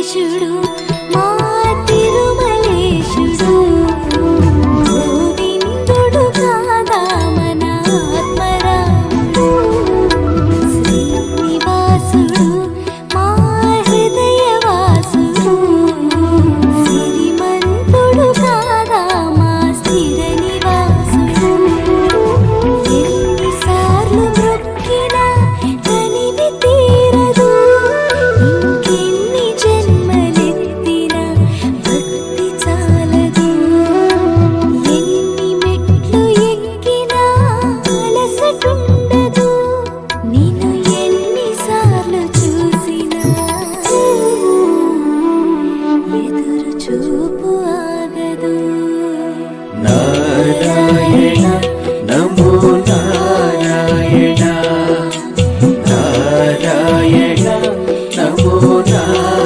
వెంకటేశుడు మా తిరుమలేశుడు గోవిందుడు కాదా మన ఆత్మరాముడు శ్రీనివాసుడు మా హృదయవాసుడు సిరిమంతుడు కాదా మా స్థిర నివాసుడు ఎన్నిసార్లు మొక్కినా తనివి తీరదు ఇంకెన్ని జన్మలెత్తినా భక్తి చాలదు ఎన్ని మెట్లు ఎక్కినా అలసటుండదు నిన్ను ఎన్నిసార్లు చూసినా ఎదురు చూపు ఆగదు నారాయణ నమో నారాయణ నారాయణ నమో నారాయణ